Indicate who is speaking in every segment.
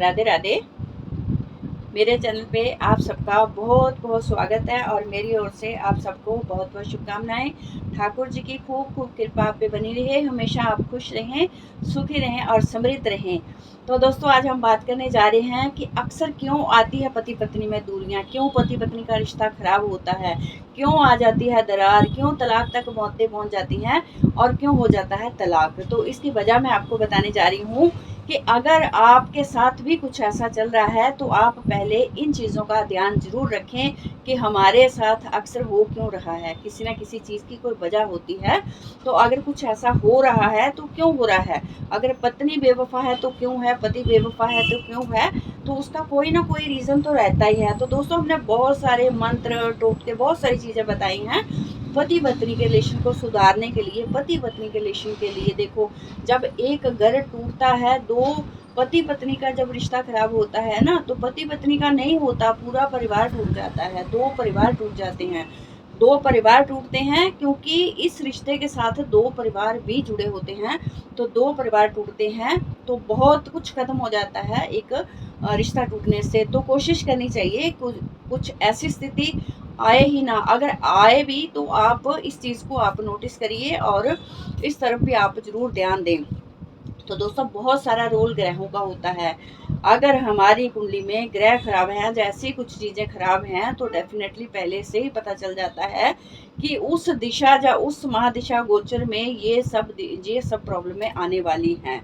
Speaker 1: राधे राधे। मेरे चैनल पे आप सबका बहुत बहुत स्वागत है और मेरी ओर से आप सबको बहुत बहुत शुभकामनाएं। ठाकुर जी की खूब खूब कृपा आप पे बनी रहे, हमेशा आप खुश रहें, सुखी रहें और समृद्ध रहें। तो दोस्तों, आज हम बात करने जा रहे हैं कि अक्सर क्यों आती है पति पत्नी में दूरियां, क्यों पति पत्नी का रिश्ता खराब होता है, क्यों आ जाती है दरार, क्यों तलाक तक मौतें पहुंच जाती हैं और क्यों हो जाता है तलाक। तो इसकी वजह मैं आपको बताने जा रही हूँ कि अगर आपके साथ भी कुछ ऐसा चल रहा है तो आप पहले इन चीज़ों का ध्यान जरूर रखें कि हमारे साथ अक्सर हो क्यों रहा है। किसी ना किसी चीज़ की कोई वजह होती है। तो अगर कुछ ऐसा हो रहा है तो क्यों हो रहा है, अगर पत्नी बेवफा है तो क्यों है, पति बेवफा है तो क्यों है, तो उसका कोई ना कोई रीज़न तो रहता ही है। तो दोस्तों, हमने बहुत सारे मंत्र टोटके बहुत सारी चीज़ें बताई हैं पति पत्नी के रिलेशन को सुधारने के लिए, पति पत्नी के रिलेशन के लिए। देखो, जब एक घर टूटता है, दो पति पत्नी का जब रिश्ता खराब होता है ना, तो पति पत्नी का नहीं होता, पूरा परिवार टूट जाता है, दो परिवार टूट जाते हैं। दो परिवार टूटते हैं क्योंकि इस रिश्ते के साथ दो परिवार भी जुड़े होते हैं। तो दो परिवार टूटते हैं तो बहुत कुछ खत्म हो जाता है एक रिश्ता टूटने से। तो कोशिश करनी चाहिए कुछ ऐसी स्थिति आए ही ना, अगर आए भी तो आप इस चीज़ को आप नोटिस करिए और इस तरफ भी आप जरूर ध्यान दें। तो दोस्तों, बहुत सारा रोल ग्रहों का होता है। अगर हमारी कुंडली में ग्रह खराब हैं, जैसी कुछ चीज़ें खराब हैं, तो डेफिनेटली पहले से ही पता चल जाता है कि उस दिशा या उस महादिशा गोचर में ये सब प्रॉब्लमें आने वाली हैं।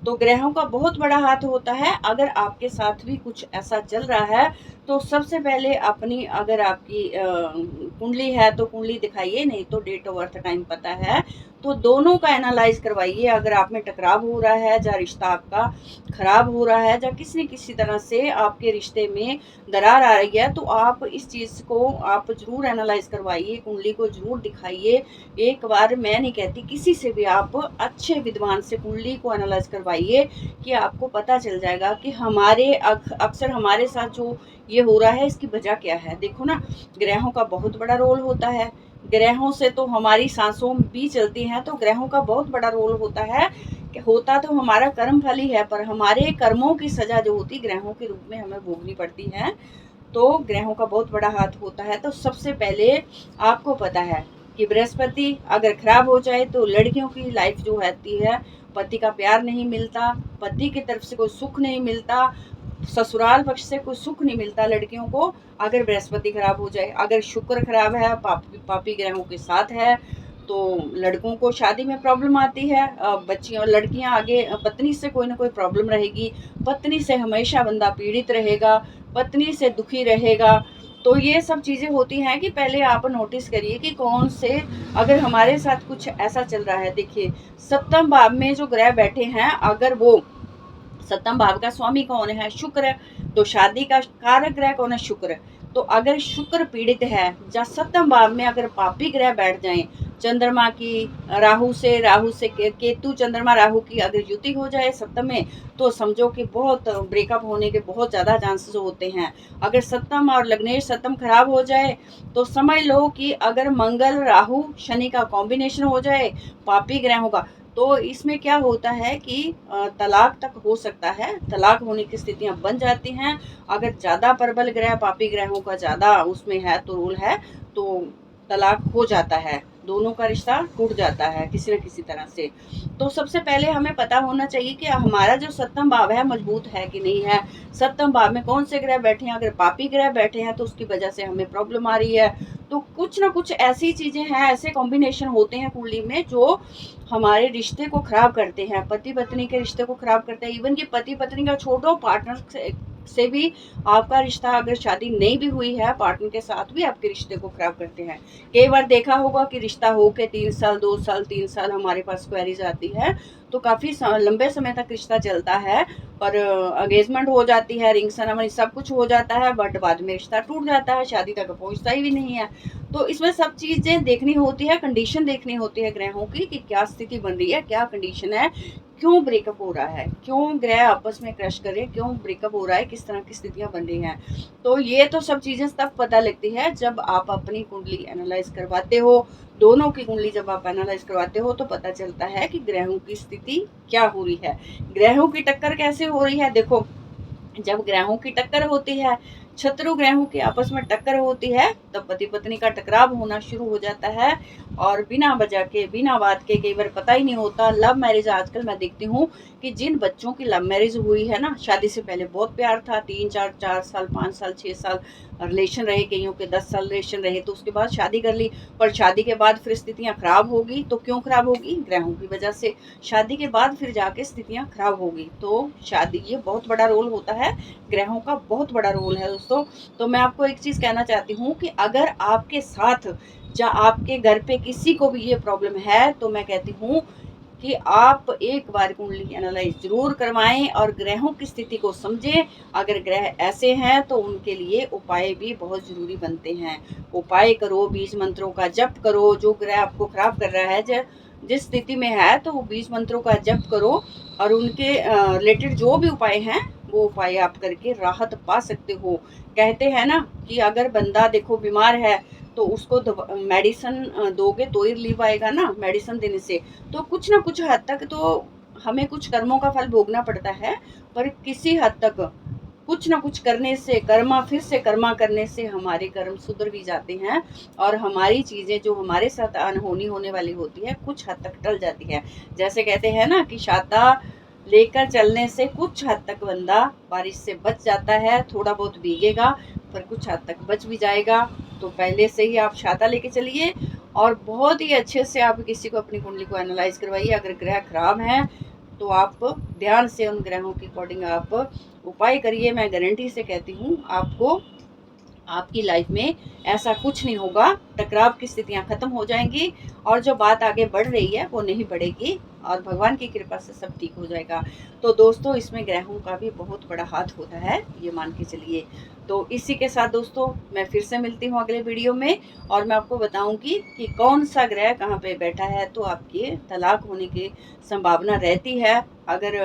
Speaker 1: तो ग्रहों का बहुत बड़ा हाथ होता है। अगर आपके साथ भी कुछ ऐसा चल रहा है तो सबसे पहले अपनी, अगर आपकी कुंडली है तो कुंडली दिखाइए, नहीं तो डेट ऑफ बर्थ टाइम पता है तो दोनों का एनालाइज करवाइए। अगर आप में टकराव हो रहा है, या रिश्ता आपका खराब हो रहा है, या किसी न किसी तरह से आपके रिश्ते में दरार आ रही है, तो आप इस चीज़ को आप जरूर एनालाइज करवाइए, कुंडली को जरूर दिखाइए। एक बार, मैं नहीं कहती, किसी से भी आप अच्छे विद्वान से कुंडली को एनालाइज करवाइए कि आपको पता चल जाएगा कि हमारे अक्सर हमारे साथ जो ये हो रहा है इसकी वजह क्या है। देखो ना, ग्रहों का बहुत बड़ा रोल होता है। ग्रहों से तो हमारी सांसों भी चलती हैं, तो ग्रहों का बहुत बड़ा रोल होता है। कि होता तो हमारा कर्म फल ही है, पर हमारे कर्मों की सजा जो होती ग्रहों के रूप में हमें भोगनी पड़ती है। तो ग्रहों का बहुत बड़ा हाथ होता है। तो सबसे पहले आपको पता है कि बृहस्पति अगर खराब हो जाए तो लड़कियों की लाइफ जो रहती है, पति का प्यार नहीं मिलता, पति की तरफ से कोई सुख नहीं मिलता, ससुराल पक्ष से कोई सुख नहीं मिलता लड़कियों को, अगर बृहस्पति खराब हो जाए। अगर शुक्र खराब है, पापी ग्रहों के साथ है, तो लड़कों को शादी में प्रॉब्लम आती है। बच्चियां, लड़कियां आगे पत्नी से कोई ना कोई प्रॉब्लम रहेगी, पत्नी से हमेशा बंदा पीड़ित रहेगा, पत्नी से दुखी रहेगा। तो ये सब चीज़ें होती हैं कि पहले आप नोटिस करिए कि कौन से, अगर हमारे साथ कुछ ऐसा चल रहा है। देखिए, सप्तम भाव में जो ग्रह बैठे हैं, अगर वो, सप्तम भाव का स्वामी कौन है? शुक्र। तो शादी का कारक ग्रह कौन है? शुक्र। तो अगर शुक्र पीड़ित है, या सप्तम भाव में अगर पापी ग्रह बैठ जाएं, चंद्रमा की राहु से केतु, चंद्रमा राहु की अगर युति हो जाए सप्तम में, तो समझो कि बहुत ब्रेकअप होने के बहुत ज़्यादा चांसेस होते हैं। अगर सप्तम और लग्नेश सप्तम खराब हो जाए तो समझ लो कि अगर मंगल राहु शनि का कॉम्बिनेशन हो जाए पापी ग्रहों का, तो इसमें क्या होता है कि तलाक तक हो सकता है, तलाक होने की स्थितियां बन जाती हैं। अगर ज़्यादा प्रबल ग्रह, पापी ग्रहों का ज़्यादा उसमें है तो रूल है, तो तलाक हो जाता है, दोनों का रिश्ता टूट जाता है किसी न किसी तरह से। तो सबसे पहले हमें पता होना चाहिए कि हमारा जो सप्तम भाव है मजबूत है कि नहीं है। सप्तम भाव में कौन से ग्रह बैठे हैं, अगर पापी ग्रह बैठे हैं तो उसकी वजह से हमें प्रॉब्लम आ रही है। तो कुछ ना कुछ ऐसी चीज़ें हैं, ऐसे कॉम्बिनेशन होते हैं कुंडली में जो हमारे रिश्ते को खराब करते हैं, पति पत्नी के रिश्ते को खराब करते हैं। इवन कि पति पत्नी का छोड़ो, पार्टनर से भी आपका रिश्ता, अगर शादी नहीं भी हुई है, पार्टनर के साथ भी आपके रिश्ते को खराब करते हैं। कई बार देखा होगा कि रिश्ता हो के 3 साल, 2 साल, 3 साल हमारे पास क्वेरीज आती है, तो काफ़ी लंबे समय तक रिश्ता चलता है, पर एंगेजमेंट हो जाती है, रिंग सेरेमनी सब कुछ हो जाता है, बट बाद में रिश्ता टूट जाता है, शादी तक पहुंचता ही भी नहीं है। तो इसमें सब चीज़ें देखनी होती है, कंडीशन देखनी होती है ग्रहों की कि क्या स्थिति बन रही है, क्या कंडीशन है, क्यों ब्रेकअप हो रहा है, क्यों ग्रह आपस में क्रश कर रहे हैं, क्यों ब्रेकअप हो रहा है, किस तरह की स्थितियां बन रही हैं। तो ये तो सब चीज़ें तब पता लगती है जब आप अपनी कुंडली एनालाइज करवाते हो, दोनों की कुंडली जब आप एनालाइज करवाते हो तो पता चलता है कि ग्रहों की स्थिति क्या हो रही है, ग्रहों की टक्कर कैसे हो रही है। देखो, जब ग्रहों की टक्कर होती है, शत्रु ग्रहों की आपस में टक्कर होती है, तब पति पत्नी का टकराव होना शुरू हो जाता है। और बिना वजह के, बिना बात के, कई बार पता ही नहीं होता। लव मैरिज आजकल मैं देखती हूँ कि जिन बच्चों की लव मैरिज हुई है ना, शादी से पहले बहुत प्यार था, 3 4 4 साल 5 साल 6 साल रिलेशन रहे, कईयों के 10 साल रिलेशन रहे, तो उसके बाद शादी कर ली। पर शादी के बाद फिर स्थितियां खराब होगी, तो क्यों खराब होगी? ग्रहों की वजह से। शादी के बाद फिर जाके स्थितियां खराब होगी। तो शादी, ये बहुत बड़ा रोल होता है, ग्रहों का बहुत बड़ा रोल है दोस्तों। तो मैं आपको एक चीज कहना चाहती हूँ कि अगर आपके साथ या आपके घर पे किसी को भी ये प्रॉब्लम है, तो मैं कहती हूँ कि आप एक बार कुंडली एनालाइज जरूर करवाएं और ग्रहों की स्थिति को समझें। अगर ग्रह ऐसे हैं तो उनके लिए उपाय भी बहुत जरूरी बनते हैं। उपाय करो, बीज मंत्रों का जप करो। जो ग्रह आपको खराब कर रहा है, जिस स्थिति में है, तो वो बीज मंत्रों का जप करो और उनके रिलेटेड जो भी उपाय हैं वो उपाय आप करके राहत पा सकते हो। कहते हैं ना कि अगर बंदा देखो बीमार है तो उसको मेडिसिन दोगे तो ही रिलीफ आएगा ना, मेडिसिन देने से। तो कुछ ना कुछ हद तक तो हमें कुछ कर्मों का फल भोगना पड़ता है, पर किसी हद तक कुछ ना कुछ करने से, कर्मा फिर से कर्मा करने से हमारे कर्म सुधर भी जाते हैं और हमारी चीजें जो हमारे साथ अनहोनी होने वाली होती है कुछ हद तक टल जाती है। जैसे कहते हैं ना कि छाता लेकर चलने से कुछ हद तक बंदा बारिश से बच जाता है, थोड़ा बहुत भीगेगा पर कुछ हद तक बच भी जाएगा। तो पहले से ही आप छाता लेके चलिए और बहुत ही अच्छे से आप किसी को अपनी कुंडली को एनालाइज करवाइए। अगर ग्रह खराब है तो आप ध्यान से उन ग्रहों के अकॉर्डिंग आप उपाय करिए। मैं गारंटी से कहती हूँ आपको, आपकी लाइफ में ऐसा कुछ नहीं होगा, टकराव की स्थितियां खत्म हो जाएंगी और जो बात आगे बढ़ रही है वो नहीं बढ़ेगी और भगवान की कृपा से सब ठीक हो जाएगा। तो दोस्तों, इसमें ग्रहों का भी बहुत बड़ा हाथ होता है, ये मान के चलिए। तो इसी के साथ दोस्तों मैं फिर से मिलती हूँ अगले वीडियो में और मैं आपको बताऊंगी कि कौन सा ग्रह कहाँ पे बैठा है तो आपके तलाक होने की संभावना रहती है। अगर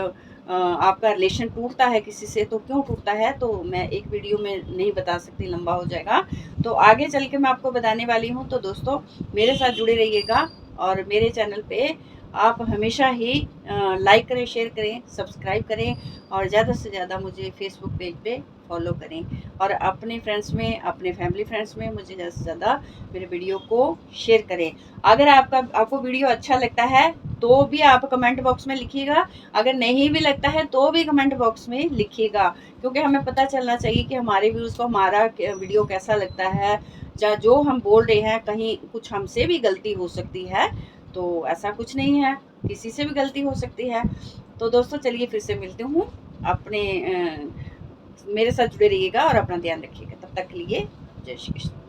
Speaker 1: आपका रिलेशन टूटता है किसी से तो क्यों टूटता है, तो मैं एक वीडियो में नहीं बता सकती, लंबा हो जाएगा। तो आगे चल के मैं आपको बताने वाली हूँ। तो दोस्तों मेरे साथ जुड़े रहिएगा और मेरे चैनल पे आप हमेशा ही लाइक करें, शेयर करें, सब्सक्राइब करें और ज़्यादा से ज़्यादा मुझे फेसबुक पेज पे फॉलो करें और अपने फ्रेंड्स में, अपने फैमिली फ्रेंड्स में मुझे ज़्यादा से ज़्यादा मेरे वीडियो को शेयर करें। अगर आपको वीडियो अच्छा लगता है तो भी आप कमेंट बॉक्स में लिखिएगा, अगर नहीं भी लगता है तो भी कमेंट बॉक्स में लिखिएगा, क्योंकि हमें पता चलना चाहिए कि हमारे व्यूज़ को हमारा वीडियो कैसा लगता है। या जो हम बोल रहे हैं कहीं कुछ हमसे भी गलती हो सकती है, तो ऐसा कुछ नहीं है, किसी से भी गलती हो सकती है। तो दोस्तों चलिए फिर से मिलती हूँ। अपने मेरे साथ जुड़े रहिएगा और अपना ध्यान रखिएगा। तब तक के लिए जय श्री कृष्ण।